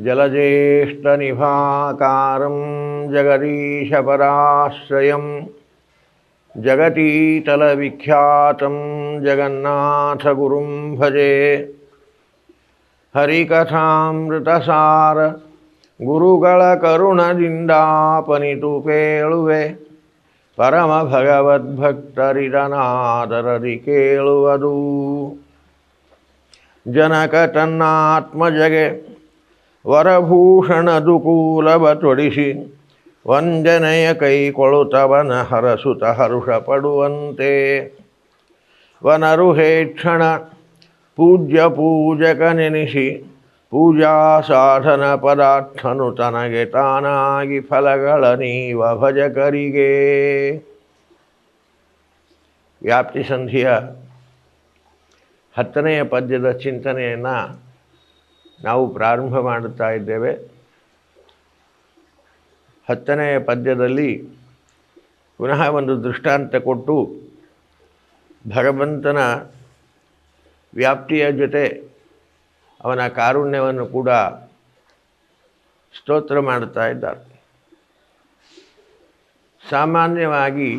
ಜಲಜ್ಯೇಷ್ಠನಿಭಾಕಾರಂ ಜಗದೀಶಪರಾಶ್ರಯಂ ಜಗತೀತಲವಿಖ್ಯಾತಂ ಜಗನ್ನಾಥಗುರುಂ ಭಜೆ. ಹರಿಕಥಾಮೃತಸಾರ ಗುರುಗಳ ಕರುಣದಿಂದಾಪನಿತು ಪೇಳುವೆ, ಪರಮ ಭಗವದ್ಭಕ್ತರಿದನಾದರದಿ ಕೇಳುವುದು. ಜನಕ ತನ್ನಾತ್ಮಜಗೆ ವರಭೂಷಣದುಕೂಲವ ತೊಡಿಸಿ, ವಂದನೆಯ ಕೈಕೊಳುತ್ತವನ ಹರಸುತ ಹರುಷ ಪಡುವಂತೆ. ವನರುಹೇಕ್ಷಣ ಪೂಜ್ಯ ಪೂಜಕ ನೆನೆಸಿ, ಪೂಜಾ ಸಾಧನ ಪದಾರ್ಥನು ತನಗೆ ತಾನಾಗಿ ಫಲಗಳ ನೀವ ಭಜಕರಿಗೆ. ವ್ಯಾಪ್ತಿ ಸಂಧಿಯ 10ನೆಯ ಪದ್ಯದ ಚಿಂತನೆಯನ್ನು ನಾವು ಪ್ರಾರಂಭ ಮಾಡುತ್ತಾ ಇದ್ದೇವೆ. 10ನೆಯ ಪದ್ಯದಲ್ಲಿ ಪುನಃ ಒಂದು ದೃಷ್ಟಾಂತ ಕೊಟ್ಟು ಭಗವಂತನ ವ್ಯಾಪ್ತಿಯ ಜೊತೆ ಅವನ ಕಾರುಣ್ಯವನ್ನು ಕೂಡ ಸ್ತೋತ್ರ ಮಾಡುತ್ತಾ ಇದ್ದಾರೆ. ಸಾಮಾನ್ಯವಾಗಿ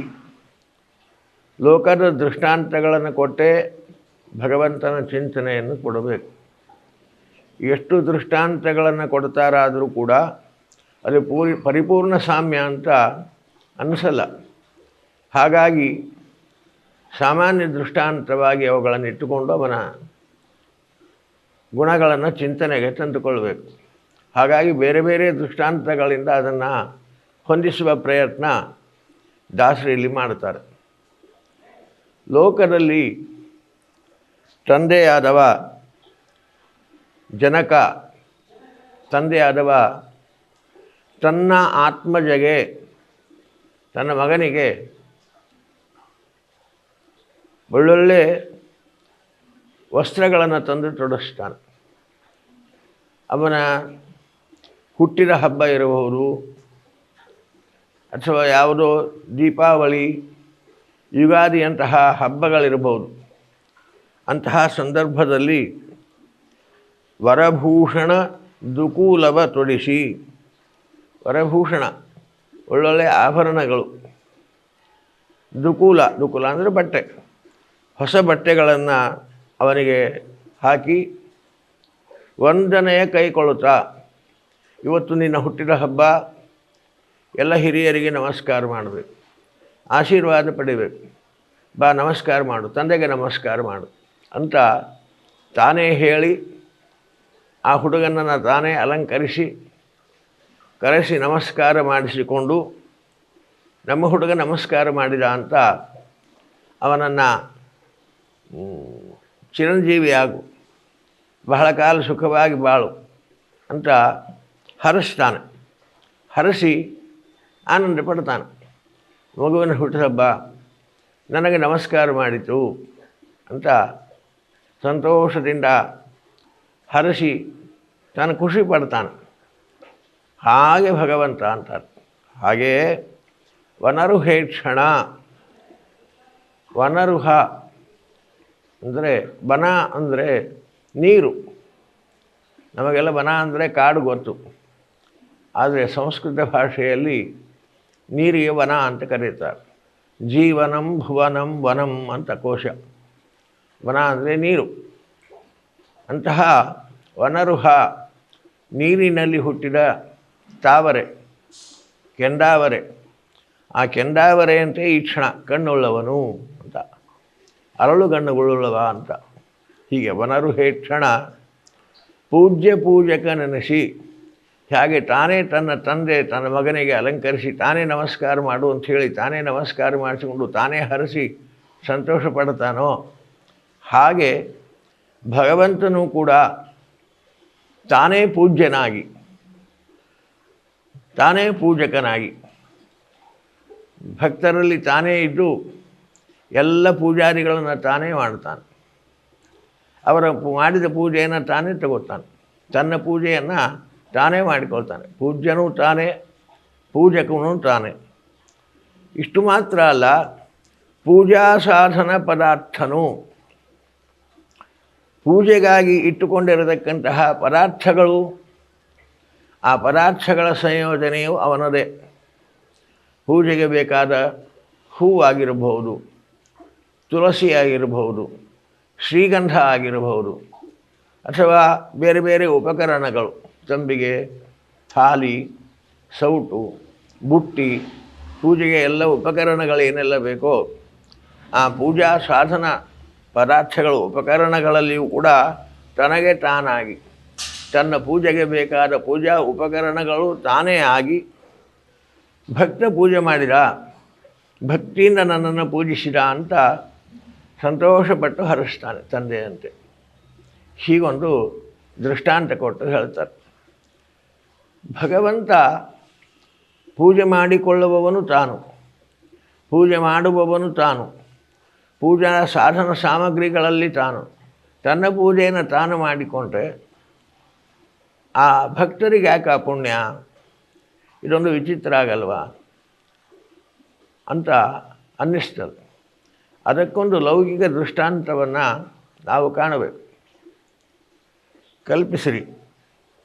ಲೋಕದ ದೃಷ್ಟಾಂತಗಳನ್ನು ಕೊಟ್ಟೇ ಭಗವಂತನ ಚಿಂತನೆಯನ್ನು ಕೊಡಬೇಕು. ಎಷ್ಟು ದೃಷ್ಟಾಂತಗಳನ್ನು ಕೊಡ್ತಾರಾದರೂ ಕೂಡ ಅದು ಪರಿಪೂರ್ಣ ಸಾಮ್ಯ ಅಂತ ಅನ್ನಿಸಲ್ಲ. ಹಾಗಾಗಿ ಸಾಮಾನ್ಯ ದೃಷ್ಟಾಂತವಾಗಿ ಅವುಗಳನ್ನು ಇಟ್ಟುಕೊಂಡು ಅವನ ಗುಣಗಳನ್ನು ಚಿಂತನೆಗೆ ತಂದುಕೊಳ್ಬೇಕು. ಹಾಗಾಗಿ ಬೇರೆ ಬೇರೆ ದೃಷ್ಟಾಂತಗಳಿಂದ ಅದನ್ನು ಹೊಂದಿಸುವ ಪ್ರಯತ್ನ ದಾಸರು ಇಲ್ಲಿ ಮಾಡುತ್ತಾರೆ. ಲೋಕದಲ್ಲಿ ತಂದೆಯಾದವ ಜನಕ, ತಂದೆಯಾದವ ತನ್ನ ಆತ್ಮಜಗೆ, ತನ್ನ ಮಗನಿಗೆ ಒಳ್ಳೊಳ್ಳೆ ವಸ್ತ್ರಗಳನ್ನು ತಂದು ತೊಡಿಸ್ತಾನೆ. ಅವನ ಹುಟ್ಟಿದ ಹಬ್ಬ ಇರಬಹುದು, ಅಥವಾ ಯಾವುದೋ ದೀಪಾವಳಿ, ಯುಗಾದಿಯಂತಹ ಹಬ್ಬಗಳಿರಬಹುದು. ಅಂತಹ ಸಂದರ್ಭದಲ್ಲಿ ವರಭೂಷಣ ದುಕೂಲವ ತೊಡಿಸಿ, ವರಭೂಷಣ ಒಳ್ಳೊಳ್ಳೆ ಆಭರಣಗಳು, ದುಕೂಲ ಅಂದರೆ ಬಟ್ಟೆ, ಹೊಸ ಬಟ್ಟೆಗಳನ್ನು ಅವನಿಗೆ ಹಾಕಿ ವಂದನೆಯ ಕೈಕೊಳುತ್ತಾ, ಇವತ್ತು ನಿನ್ನ ಹುಟ್ಟಿದ ಹಬ್ಬ, ಎಲ್ಲ ಹಿರಿಯರಿಗೆ ನಮಸ್ಕಾರ ಮಾಡಬೇಕು, ಆಶೀರ್ವಾದ ಪಡಿಬೇಕು, ಬಾ ನಮಸ್ಕಾರ ಮಾಡು, ತಂದೆಗೆ ನಮಸ್ಕಾರ ಮಾಡು ಅಂತ ತಾನೇ ಹೇಳಿ ಆ ಹುಡುಗನನ್ನು ತಾನೇ ಕರೆಸಿ ನಮಸ್ಕಾರ ಮಾಡಿಸಿಕೊಂಡು, ನಮ್ಮ ಹುಡುಗ ನಮಸ್ಕಾರ ಮಾಡಿದ ಅಂತ ಅವನನ್ನು ಚಿರಂಜೀವಿಯಾಗು, ಬಹಳ ಕಾಲ ಸುಖವಾಗಿ ಬಾಳು ಅಂತ ಹರಸ್ತಾನೆ. ಹರಸಿ ಆನಂದ ಪಡ್ತಾನೆ. ಮಗುವಿನ ಹುಟ್ಟುಹಬ್ಬ ನನಗೆ ನಮಸ್ಕಾರ ಮಾಡಿತು ಅಂತ ಸಂತೋಷದಿಂದ ಹರಸಿ ತಾನು ಖುಷಿ ಪಡ್ತಾನೆ. ಹಾಗೆ ಭಗವಂತ ಅಂತಾರೆ. ಹಾಗೆಯೇ ವನರುಹೇಕ್ಷಣ, ವನರುಹ ಅಂದರೆ ಬನ ಅಂದರೆ ನೀರು. ನಮಗೆಲ್ಲ ಬನ ಅಂದರೆ ಕಾಡು ಗೊತ್ತು, ಆದರೆ ಸಂಸ್ಕೃತ ಭಾಷೆಯಲ್ಲಿ ನೀರಿಗೆ ವನ ಅಂತ ಕರೀತಾರೆ. ಜೀವನಂ ಭುವನಂ ವನಂ ಅಂತ ಕೋಶ. ವನ ಅಂದರೆ ನೀರು. ಅಂತಹ ವನರುಹ, ನೀರಿನಲ್ಲಿ ಹುಟ್ಟಿದ ತಾವರೆ, ಕೆಂದಾವರೆ. ಆ ಕೆಂದಾವರೆಯಂತೆ ಈ ಕ್ಷಣ ಕಣ್ಣುಳ್ಳವನು ಅಂತ, ಅರಳು ಗಣ್ಣುಗಳುಳ್ಳವ ಅಂತ. ಹೀಗೆ ವನರುಹೇ ಕ್ಷಣ ಪೂಜ್ಯ ಪೂಜಕ ನೆನೆಸಿ, ಹಾಗೆ ತಾನೇ ತನ್ನ ತಂದೆ ತನ್ನ ಮಗನಿಗೆ ಅಲಂಕರಿಸಿ ತಾನೇ ನಮಸ್ಕಾರ ಮಾಡು ಅಂಥೇಳಿ ತಾನೇ ನಮಸ್ಕಾರ ಮಾಡಿಸಿಕೊಂಡು ತಾನೇ ಹರಸಿ ಸಂತೋಷ ಪಡ್ತಾನೋ, ಹಾಗೆ ಭಗವಂತನೂ ಕೂಡ ತಾನೇ ಪೂಜ್ಯನಾಗಿ, ತಾನೇ ಪೂಜಕನಾಗಿ, ಭಕ್ತರಲ್ಲಿ ತಾನೇ ಇದ್ದು ಎಲ್ಲ ಪೂಜಾರಿಗಳನ್ನು ತಾನೇ ಮಾಡ್ತಾನೆ. ಅವರ ಮಾಡಿದ ಪೂಜೆಯನ್ನು ತಾನೇ ತಗೋತಾನೆ, ತನ್ನ ಪೂಜೆಯನ್ನು ತಾನೇ ಮಾಡಿಕೊಳ್ತಾನೆ. ಪೂಜ್ಯನೂ ತಾನೇ, ಪೂಜಕನೂ ತಾನೇ. ಇಷ್ಟು ಮಾತ್ರ ಅಲ್ಲ, ಪೂಜಾ ಸಾಧನ ಪದಾರ್ಥನು, ಪೂಜೆಗಾಗಿ ಇಟ್ಟುಕೊಂಡಿರತಕ್ಕಂತಹ ಪದಾರ್ಥಗಳು ಆ ಪದಾರ್ಥಗಳ ಸಂಯೋಜನೆಯು ಅವನದೇ. ಪೂಜೆಗೆ ಬೇಕಾದ ಹೂವಾಗಿರಬಹುದು, ತುಳಸಿ ಆಗಿರಬಹುದು, ಶ್ರೀಗಂಧ ಆಗಿರಬಹುದು, ಅಥವಾ ಬೇರೆ ಬೇರೆ ಉಪಕರಣಗಳು, ತಂಬಿಗೆ, ಥಾಲಿ, ಸೌಟು, ಬುಟ್ಟಿ, ಪೂಜೆಗೆ ಎಲ್ಲ ಉಪಕರಣಗಳೇನೆಲ್ಲ ಬೇಕೋ ಆ ಪೂಜಾ ಸಾಧನ ಪದಾರ್ಥಗಳು ಉಪಕರಣಗಳಲ್ಲಿಯೂ ಕೂಡ ತನಗೆ ತಾನಾಗಿ ತನ್ನ ಪೂಜೆಗೆ ಬೇಕಾದ ಪೂಜಾ ಉಪಕರಣಗಳು ತಾನೇ ಆಗಿ ಭಕ್ತ ಪೂಜೆ ಮಾಡಿದ, ಭಕ್ತಿಯಿಂದ ನನ್ನನ್ನು ಪೂಜಿಸಿದ ಅಂತ ಸಂತೋಷಪಟ್ಟು ಹರಿಸ್ತಾನೆ ತಂದೆಯಂತೆ. ಹೀಗೊಂದು ದೃಷ್ಟಾಂತ ಕೊಟ್ಟು ಹೇಳ್ತಾರೆ. ಭಗವಂತ ಪೂಜೆ ಮಾಡಿಕೊಳ್ಳುವವನು ತಾನು, ಪೂಜೆ ಮಾಡುವವನು ತಾನು, ಪೂಜಾ ಸಾಧನ ಸಾಮಗ್ರಿಗಳಲ್ಲಿ ತಾನು. ತನ್ನ ಪೂಜೆಯನ್ನು ತಾನು ಮಾಡಿಕೊಂಡ್ರೆ ಆ ಭಕ್ತರಿಗೆ ಯಾಕೆ ಆ ಪುಣ್ಯ? ಇದೊಂದು ವಿಚಿತ್ರ ಆಗಲ್ವಾ ಅಂತ ಅನ್ನಿಸ್ತದೆ. ಅದಕ್ಕೊಂದು ಲೌಕಿಕ ದೃಷ್ಟಾಂತವನ್ನು ನಾವು ಕಾಣಬೇಕು. ಕಲ್ಪಿಸಿರಿ,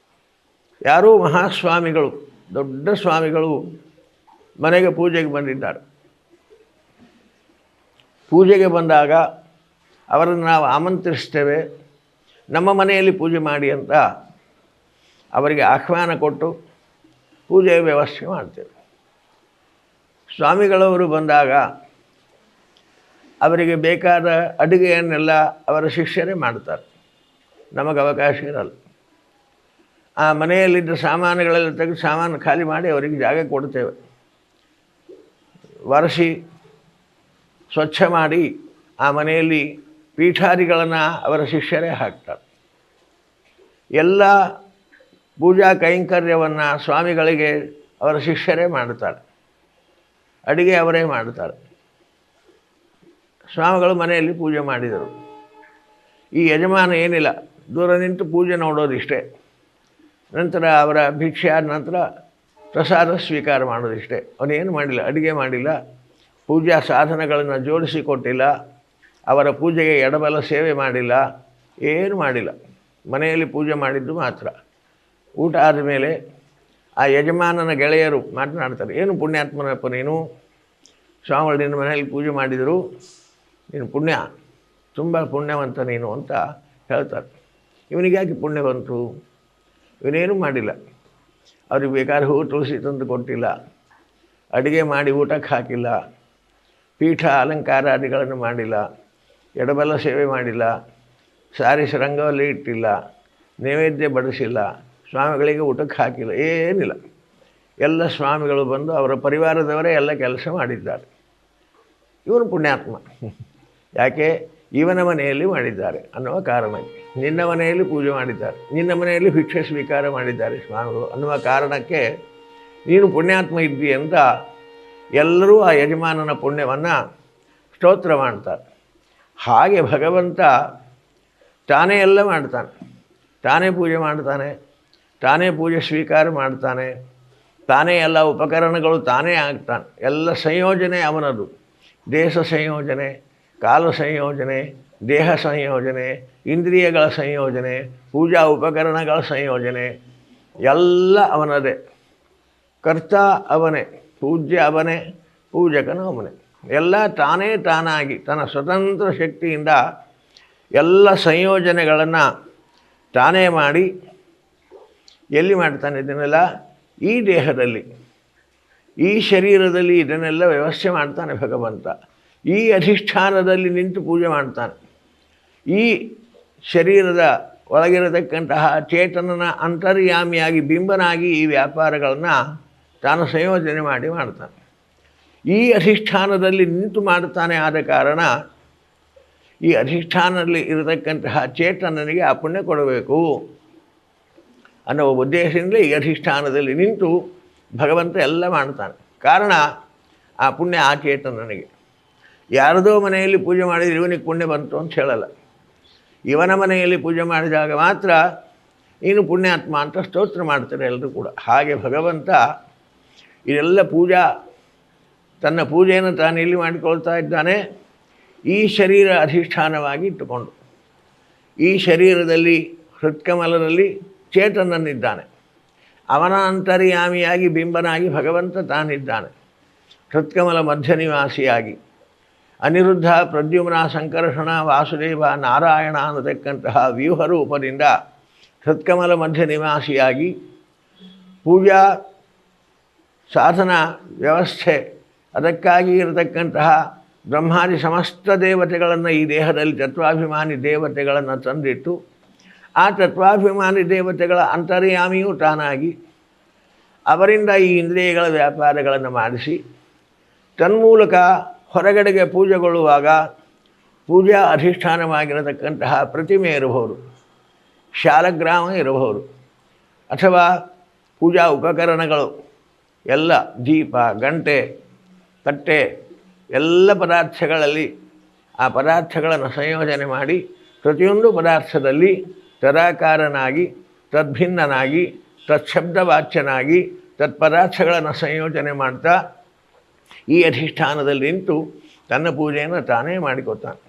ಯಾರೋ ಮಹಾಸ್ವಾಮಿಗಳು, ದೊಡ್ಡ ಸ್ವಾಮಿಗಳು ಮನೆಗೆ ಪೂಜೆಗೆ ಬಂದಿದ್ದಾರೆ. ಪೂಜೆಗೆ ಬಂದಾಗ ಅವರನ್ನು ನಾವು ಆಮಂತ್ರಿಸ್ತೇವೆ, ನಮ್ಮ ಮನೆಯಲ್ಲಿ ಪೂಜೆ ಮಾಡಿ ಅಂತ ಅವರಿಗೆ ಆಹ್ವಾನ ಕೊಟ್ಟು ಪೂಜೆಯ ವ್ಯವಸ್ಥೆ ಮಾಡ್ತೇವೆ. ಸ್ವಾಮಿಗಳವರು ಬಂದಾಗ ಅವರಿಗೆ ಬೇಕಾದ ಅಡುಗೆಯನ್ನೆಲ್ಲ ಅವರ ಶಿಷ್ಯರೇ ಮಾಡ್ತಾರೆ, ನಮಗೆ ಅವಕಾಶ ಇರಲ್ಲ. ಆ ಮನೆಯಲ್ಲಿದ್ದ ಸಾಮಾನುಗಳೆಲ್ಲ ತೆಗೆದು ಸಾಮಾನು ಖಾಲಿ ಮಾಡಿ ಅವರಿಗೆ ಜಾಗ ಕೊಡ್ತೇವೆ. ಒರೆಸಿ ಸ್ವಚ್ಛ ಮಾಡಿ ಆ ಮನೆಯಲ್ಲಿ ಪೀಠಾದಿಗಳನ್ನು ಅವರ ಶಿಷ್ಯರೇ ಹಾಕ್ತಾರೆ. ಎಲ್ಲ ಪೂಜಾ ಕೈಂಕರ್ಯವನ್ನು ಸ್ವಾಮಿಗಳಿಗೆ ಅವರ ಶಿಷ್ಯರೇ ಮಾಡ್ತಾರೆ, ಅಡುಗೆ ಅವರೇ ಮಾಡ್ತಾರೆ. ಸ್ವಾಮಿಗಳು ಮನೆಯಲ್ಲಿ ಪೂಜೆ ಮಾಡಿದರು. ಈ ಯಜಮಾನ ಏನಿಲ್ಲ, ದೂರ ನಿಂತು ಪೂಜೆ ನೋಡೋದಿಷ್ಟೇ. ನಂತರ ಅವರ ಭಿಕ್ಷೆ ಆದ ನಂತರ ಪ್ರಸಾದ ಸ್ವೀಕಾರ ಮಾಡೋದಿಷ್ಟೇ. ಅವನೇನು ಮಾಡಿಲ್ಲ, ಅಡುಗೆ ಮಾಡಿಲ್ಲ, ಪೂಜಾ ಸಾಧನಗಳನ್ನು ಜೋಡಿಸಿ ಕೊಟ್ಟಿಲ್ಲ, ಅವರ ಪೂಜೆಗೆ ಎಡಬಲ ಸೇವೆ ಮಾಡಿಲ್ಲ, ಏನು ಮಾಡಿಲ್ಲ. ಮನೆಯಲ್ಲಿ ಪೂಜೆ ಮಾಡಿದ್ದು ಮಾತ್ರ. ಊಟ ಆದಮೇಲೆ ಆ ಯಜಮಾನನ ಗೆಳೆಯರು ಮಾತನಾಡ್ತಾರೆ, ಏನು ಪುಣ್ಯಾತ್ಮನಪ್ಪ ನೀನು, ಸ್ವಾಮಿಗಳು ನಿನ್ನ ಮನೆಯಲ್ಲಿ ಪೂಜೆ ಮಾಡಿದರು, ನೀನು ಪುಣ್ಯ, ತುಂಬ ಪುಣ್ಯವಂತ ನೀನು ಅಂತ ಹೇಳ್ತಾರೆ. ಇವನಿಗೆ ಯಾಕೆ ಪುಣ್ಯ ಬಂತು? ಇವನೇನು ಮಾಡಿಲ್ಲ, ಅವ್ರಿಗೆ ಬೇಕಾದ್ರೆ ಹೂ ತುಳಸಿ ತಂದು ಕೊಟ್ಟಿಲ್ಲ, ಅಡುಗೆ ಮಾಡಿ ಊಟಕ್ಕೆ ಹಾಕಿಲ್ಲ, ಪೀಠ ಅಲಂಕಾರಾದಿಗಳನ್ನು ಮಾಡಿಲ್ಲ, ಎಡಬಲ ಸೇವೆ ಮಾಡಿಲ್ಲ, ಸಾರಿಸಿ ರಂಗವಲ್ಲಿ ಇಟ್ಟಿಲ್ಲ, ನೈವೇದ್ಯ ಬಡಿಸಿಲ್ಲ, ಸ್ವಾಮಿಗಳಿಗೆ ಊಟಕ್ಕೆ ಹಾಕಿಲ್ಲ, ಏನಿಲ್ಲ. ಎಲ್ಲ ಸ್ವಾಮಿಗಳು ಬಂದು ಅವರ ಪರಿವಾರದವರೇ ಎಲ್ಲ ಕೆಲಸ ಮಾಡಿದ್ದಾರೆ. ಇವನು ಪುಣ್ಯಾತ್ಮ. ಯಾಕೆ? ಇವನ ಮನೆಯಲ್ಲಿ ಮಾಡಿದ್ದಾರೆ ಅನ್ನುವ ಕಾರಣಕ್ಕೆ. ನಿನ್ನ ಮನೆಯಲ್ಲಿ ಪೂಜೆ ಮಾಡಿದ್ದಾರೆ, ನಿನ್ನ ಮನೆಯಲ್ಲಿ ಭಿಕ್ಷೆ ಸ್ವೀಕಾರ ಮಾಡಿದ್ದಾರೆ ಸ್ವಾಮಿಗಳು ಅನ್ನುವ ಕಾರಣಕ್ಕೆ ನೀನು ಪುಣ್ಯಾತ್ಮ ಇದ್ದಿ ಅಂತ ಎಲ್ಲರೂ ಆ ಯಜಮಾನನ ಪುಣ್ಯವನ್ನು ಸ್ತೋತ್ರ ಮಾಡ್ತಾರೆ. ಹಾಗೆ ಭಗವಂತ ತಾನೇ ಎಲ್ಲ ಮಾಡ್ತಾನೆ, ತಾನೇ ಪೂಜೆ ಮಾಡ್ತಾನೆ, ತಾನೇ ಪೂಜೆ ಸ್ವೀಕಾರ ಮಾಡ್ತಾನೆ, ತಾನೇ ಎಲ್ಲ ಉಪಕರಣಗಳು ತಾನೇ ಆಗ್ತಾನೆ. ಎಲ್ಲ ಸಂಯೋಜನೆ ಅವನದು. ದೇಶ ಸಂಯೋಜನೆ, ಕಾಲ ಸಂಯೋಜನೆ, ದೇಹ ಸಂಯೋಜನೆ, ಇಂದ್ರಿಯಗಳ ಸಂಯೋಜನೆ, ಪೂಜಾ ಉಪಕರಣಗಳ ಸಂಯೋಜನೆ ಎಲ್ಲ ಅವನದೇ. ಕರ್ತ ಅವನೇ, ಪೂಜ್ಯ ಅವನೇ, ಪೂಜಕನು ಅವನೇ. ಎಲ್ಲ ತಾನೇ ತಾನಾಗಿ ತನ್ನ ಸ್ವತಂತ್ರ ಶಕ್ತಿಯಿಂದ ಎಲ್ಲ ಸಂಯೋಜನೆಗಳನ್ನು ತಾನೇ ಮಾಡಿ ಎಲ್ಲಿ ಮಾಡ್ತಾನೆ ಇದನ್ನೆಲ್ಲ? ಈ ದೇಹದಲ್ಲಿ, ಈ ಶರೀರದಲ್ಲಿ ಇದನ್ನೆಲ್ಲ ವ್ಯವಸ್ಥೆ ಮಾಡ್ತಾನೆ ಭಗವಂತ. ಈ ಅಧಿಷ್ಠಾನದಲ್ಲಿ ನಿಂತು ಪೂಜೆ ಮಾಡ್ತಾನೆ. ಈ ಶರೀರದ ಒಳಗಿರತಕ್ಕಂತಹ ಚೇತನನ ಅಂತರ್ಯಾಮಿಯಾಗಿ ಬಿಂಬನಾಗಿ ಈ ವ್ಯಾಪಾರಗಳನ್ನು ತಾನು ಸಂಯೋಜನೆ ಮಾಡಿ ಮಾಡ್ತಾನೆ. ಈ ಅಧಿಷ್ಠಾನದಲ್ಲಿ ನಿಂತು ಮಾಡ್ತಾನೆ. ಆದ ಕಾರಣ ಈ ಅಧಿಷ್ಠಾನದಲ್ಲಿ ಇರತಕ್ಕಂತಹ ಚೇತನನಿಗೆ ಆ ಪುಣ್ಯ ಕೊಡಬೇಕು ಅನ್ನುವ ಉದ್ದೇಶದಿಂದ ಈ ಅಧಿಷ್ಠಾನದಲ್ಲಿ ನಿಂತು ಭಗವಂತ ಎಲ್ಲ ಮಾಡ್ತಾನೆ. ಕಾರಣ ಆ ಪುಣ್ಯ ಆ ಚೇತನನಿಗೆ. ಯಾರದೋ ಮನೆಯಲ್ಲಿ ಪೂಜೆ ಮಾಡಿದರೆ ಇವನಿಗೆ ಪುಣ್ಯ ಬಂತು ಅಂತ ಹೇಳಲ್ಲ. ಇವನ ಮನೆಯಲ್ಲಿ ಪೂಜೆ ಮಾಡಿದಾಗ ಮಾತ್ರ ನೀನು ಪುಣ್ಯಾತ್ಮ ಅಂತ ಸ್ತೋತ್ರ ಮಾಡ್ತಾರೆ ಎಲ್ಲರೂ ಕೂಡ. ಹಾಗೆ ಭಗವಂತ ಇದೆಲ್ಲ ಪೂಜಾ, ತನ್ನ ಪೂಜೆಯನ್ನು ತಾನು ಇಲ್ಲಿ ಮಾಡಿಕೊಳ್ತಾ ಇದ್ದಾನೆ. ಈ ಶರೀರ ಅಧಿಷ್ಠಾನವಾಗಿ ಇಟ್ಟುಕೊಂಡು ಈ ಶರೀರದಲ್ಲಿ ಹೃತ್ಕಮಲದಲ್ಲಿ ಚೇತನನಿದ್ದಾನೆ. ಅವನ ಅಂತರ್ಯಾಮಿಯಾಗಿ ಬಿಂಬನಾಗಿ ಭಗವಂತ ತಾನಿದ್ದಾನೆ. ಹೃತ್ಕಮಲ ಮಧ್ಯ ನಿವಾಸಿಯಾಗಿ ಅನಿರುದ್ಧ, ಪ್ರದ್ಯುಮ್ನ, ಸಂಕರ್ಷಣ, ವಾಸುದೇವ, ನಾರಾಯಣ ಅನ್ನತಕ್ಕಂತಹ ವ್ಯೂಹರೂಪದಿಂದ ಹೃತ್ಕಮಲ ಮಧ್ಯ ನಿವಾಸಿಯಾಗಿ ಪೂಜಾ ಸಾಧನ ವ್ಯವಸ್ಥೆ ಅದಕ್ಕಾಗಿ ಇರತಕ್ಕಂತಹ ಬ್ರಹ್ಮಾದಿ ಸಮಸ್ತ ದೇವತೆಗಳನ್ನು ಈ ದೇಹದಲ್ಲಿ ತತ್ವಾಭಿಮಾನಿ ದೇವತೆಗಳನ್ನು ತಂದಿಟ್ಟು ಆ ತತ್ವಾಭಿಮಾನಿ ದೇವತೆಗಳ ಅಂತರ್ಯಾಮಿಯೂ ತಾನಾಗಿ ಅವರಿಂದ ಈ ಇಂದ್ರಿಯಗಳ ವ್ಯಾಪಾರಗಳನ್ನು ಮಾಡಿಸಿ ತನ್ಮೂಲಕ ಹೊರಗಡೆಗೆ ಪೂಜೆಗೊಳ್ಳುವಾಗ ಪೂಜಾ ಅಧಿಷ್ಠಾನವಾಗಿರತಕ್ಕಂತಹ ಪ್ರತಿಮೆ ಇರಬಹುದು, ಶಾಲಗ್ರಾಮ ಇರಬಹುದು, ಅಥವಾ ಪೂಜಾ ಉಪಕರಣಗಳು ಎಲ್ಲ ದೀಪ, ಗಂಟೆ, ತಟ್ಟೆ ಎಲ್ಲ ಪದಾರ್ಥಗಳಲ್ಲಿ ಆ ಪದಾರ್ಥಗಳನ್ನು ಸಂಯೋಜನೆ ಮಾಡಿ ಪ್ರತಿಯೊಂದು ಪದಾರ್ಥದಲ್ಲಿ ತದಾಕಾರನಾಗಿ ತದ್ಭಿನ್ನನಾಗಿ ತತ್ಶಬ್ದವಾಚ್ಯನಾಗಿ ತತ್ಪದಾರ್ಥಗಳನ್ನು ಸಂಯೋಜನೆ ಮಾಡ್ತಾ ಈ ಅಧಿಷ್ಠಾನದಲ್ಲಿ ನಿಂತು ತನ್ನ ಪೂಜೆಯನ್ನು ತಾನೇ ಮಾಡಿಕೊತಾನೆ.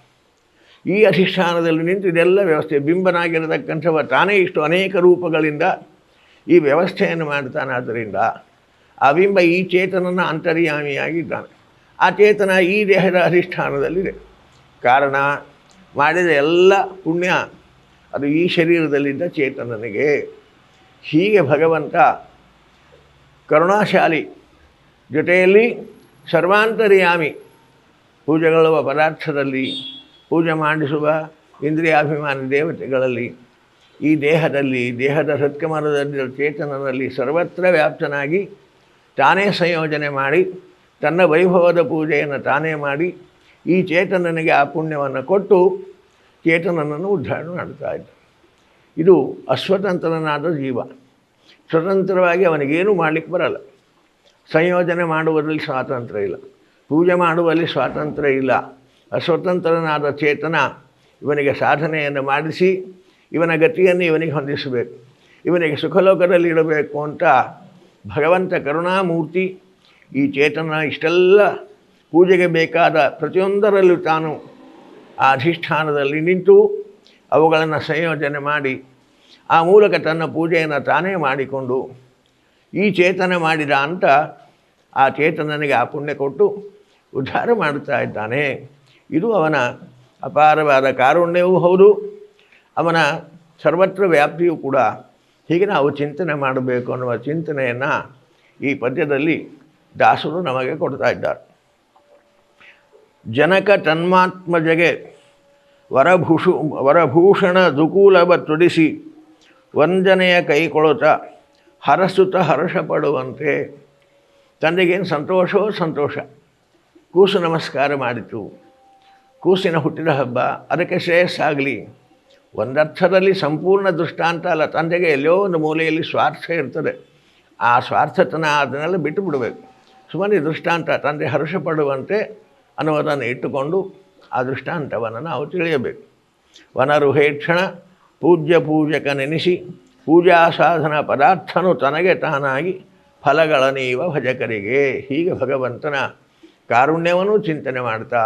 ಈ ಅಧಿಷ್ಠಾನದಲ್ಲಿ ನಿಂತು ಇದೆಲ್ಲ ವ್ಯವಸ್ಥೆ ಬಿಂಬನಾಗಿರತಕ್ಕಂಥವ ತಾನೇ ಇಷ್ಟು ಅನೇಕ ರೂಪಗಳಿಂದ ಈ ವ್ಯವಸ್ಥೆಯನ್ನು ಮಾಡ್ತಾನೆ. ಆದ್ದರಿಂದ ಆ ಬಿಂಬ ಈ ಚೇತನನ ಅಂತರ್ಯಾಮಿಯಾಗಿದ್ದಾನೆ. ಆ ಚೇತನ ಈ ದೇಹದ ಅಧಿಷ್ಠಾನದಲ್ಲಿದೆ. ಕಾರಣ ಮಾಡಿದ ಎಲ್ಲ ಪುಣ್ಯ ಅದು ಈ ಶರೀರದಲ್ಲಿದ್ದ ಚೇತನನಿಗೆ. ಹೀಗೆ ಭಗವಂತ ಕರುಣಾಶಾಲಿ, ಜೊತೆಯಲ್ಲಿ ಸರ್ವಾಂತರ್ಯಾಮಿ. ಪೂಜೆಗೊಳ್ಳುವ ಪದಾರ್ಥದಲ್ಲಿ, ಪೂಜೆ ಮಾಡಿಸುವ ಇಂದ್ರಿಯಾಭಿಮಾನಿ ದೇವತೆಗಳಲ್ಲಿ, ಈ ದೇಹದಲ್ಲಿ, ದೇಹದ ಹೃತ್ಕಮಲದಲ್ಲಿ ಚೇತನದಲ್ಲಿ ಸರ್ವತ್ರ ವ್ಯಾಪ್ತನಾಗಿ ತಾನೇ ಸಂಯೋಜನೆ ಮಾಡಿ ತನ್ನ ವೈಭವದ ಪೂಜೆಯನ್ನು ತಾನೇ ಮಾಡಿ ಈ ಚೇತನನಿಗೆ ಆ ಪುಣ್ಯವನ್ನು ಕೊಟ್ಟು ಚೇತನನನ್ನು ಉದ್ಧಾರ ಮಾಡ್ತಾ ಇದ್ದ. ಇದು ಅಸ್ವತಂತ್ರನಾದ ಜೀವ. ಸ್ವತಂತ್ರವಾಗಿ ಅವನಿಗೇನು ಮಾಡಲಿಕ್ಕೆ ಬರಲ್ಲ. ಸಂಯೋಜನೆ ಮಾಡುವುದರಲ್ಲಿ ಸ್ವಾತಂತ್ರ್ಯ ಇಲ್ಲ, ಪೂಜೆ ಮಾಡುವಲ್ಲಿ ಸ್ವಾತಂತ್ರ್ಯ ಇಲ್ಲ. ಅಸ್ವತಂತ್ರನಾದ ಚೇತನ ಇವನಿಗೆ ಸಾಧನೆಯನ್ನು ಮಾಡಿಸಿ ಇವನ ಗತಿಯನ್ನು ಇವನಿಗೆ ಹೊಂದಿಸಬೇಕು, ಇವನಿಗೆ ಸುಖಲೋಕದಲ್ಲಿ ಇಡಬೇಕು ಅಂತ ಭಗವಂತ ಕರುಣಾಮೂರ್ತಿ ಈ ಚೇತನ ಇಷ್ಟೆಲ್ಲ ಪೂಜೆಗೆ ಬೇಕಾದ ಪ್ರತಿಯೊಂದರಲ್ಲೂ ತಾನು ಆ ಅಧಿಷ್ಠಾನದಲ್ಲಿ ನಿಂತು ಅವುಗಳನ್ನು ಸಂಯೋಜನೆ ಮಾಡಿ ಆ ಮೂಲಕ ತನ್ನ ಪೂಜೆಯನ್ನು ತಾನೇ ಮಾಡಿಕೊಂಡು ಈ ಚೇತನ ಮಾಡಿದ ಅಂತ ಆ ಚೇತನನಿಗೆ ಆ ಪುಣ್ಯ ಕೊಟ್ಟು ಉದ್ಧಾರ ಮಾಡುತ್ತಾ ಇದ್ದಾನೆ. ಇದು ಅವನ ಅಪಾರವಾದ ಕಾರುಣ್ಯವೂ ಹೌದು, ಅವನ ಸರ್ವತ್ರ ವ್ಯಾಪ್ತಿಯೂ ಕೂಡ. ಹೀಗೆ ನಾವು ಚಿಂತನೆ ಮಾಡಬೇಕು ಅನ್ನುವ ಚಿಂತನೆಯನ್ನು ಈ ಪದ್ಯದಲ್ಲಿ ದಾಸರು ನಮಗೆ ಕೊಡ್ತಾ ಇದ್ದಾರೆ. ಜನಕ ತನ್ಮಾತ್ಮಜಗೆ ವರಭೂಷಣ ದುಕೂಲವ ತುಡಿಸಿ ವಂದನೆಯ ಕೈಕೊಳುತ್ತ ಹರಸುತ್ತ ಹರ್ಷ ಪಡುವಂತೆ. ತಂದೆಗೇನು ಸಂತೋಷವೋ ಸಂತೋಷ, ಕೂಸು ನಮಸ್ಕಾರ ಮಾಡಿತು, ಕೂಸಿನ ಹುಟ್ಟಿದ ಹಬ್ಬ, ಅದಕ್ಕೆ ಶ್ರೇಯಸ್ಸಾಗಲಿ. ಒಂದರ್ಥದಲ್ಲಿ ಸಂಪೂರ್ಣ ದೃಷ್ಟಾಂತ ಅಲ್ಲ, ತಂದೆಗೆ ಎಲ್ಲೋ ಒಂದು ಮೂಲೆಯಲ್ಲಿ ಸ್ವಾರ್ಥ ಇರ್ತದೆ. ಆ ಸ್ವಾರ್ಥತನ ಅದನ್ನೆಲ್ಲ ಬಿಟ್ಟು ಬಿಡಬೇಕು. ಸುಮ್ಮನೆ ದೃಷ್ಟಾಂತ ತಂದೆ ಹರ್ಷ ಪಡುವಂತೆ ಅನ್ನೋದನ್ನು ಇಟ್ಟುಕೊಂಡು ಆ ದೃಷ್ಟಾಂತವನ್ನು ನಾವು ತಿಳಿಯಬೇಕು. ವನರುಹೇಕ್ಷಣ ಪೂಜ್ಯ ಪೂಜಕ ನೆನೆಸಿ ಪೂಜಾ ಸಾಧನ ಪದಾರ್ಥನು ತನಗೆ ತಾನಾಗಿ ಫಲಗಳ ನೀವ ಭಜಕರಿಗೆ. ಹೀಗೆ ಭಗವಂತನ ಕಾರುಣ್ಯವನ್ನು ಚಿಂತನೆ ಮಾಡ್ತಾ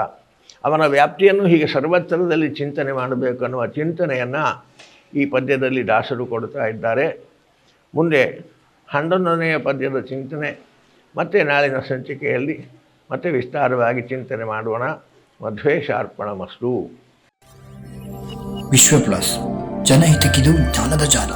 ಅವನ ವ್ಯಾಪ್ತಿಯನ್ನು ಹೀಗೆ ಸರ್ವತ್ರದಲ್ಲಿ ಚಿಂತನೆ ಮಾಡಬೇಕು ಅನ್ನುವ ಚಿಂತನೆಯನ್ನು ಈ ಪದ್ಯದಲ್ಲಿ ದಾಸರು ಕೊಡ್ತಾ ಇದ್ದಾರೆ. ಮುಂದೆ 11ನೆಯ ಪದ್ಯದ ಚಿಂತನೆ ಮತ್ತೆ ನಾಳಿನ ಸಂಚಿಕೆಯಲ್ಲಿ ಮತ್ತೆ ವಿಸ್ತಾರವಾಗಿ ಚಿಂತನೆ ಮಾಡೋಣ. ಮಧ್ವೇಶಾರ್ಪಣಮಸ್ತು. ವಿಶ್ವ ಪ್ಲಸ್ ಜನಹಿತಕ್ಕಿದು ಜ್ಞಾನದ ಜಾಲ.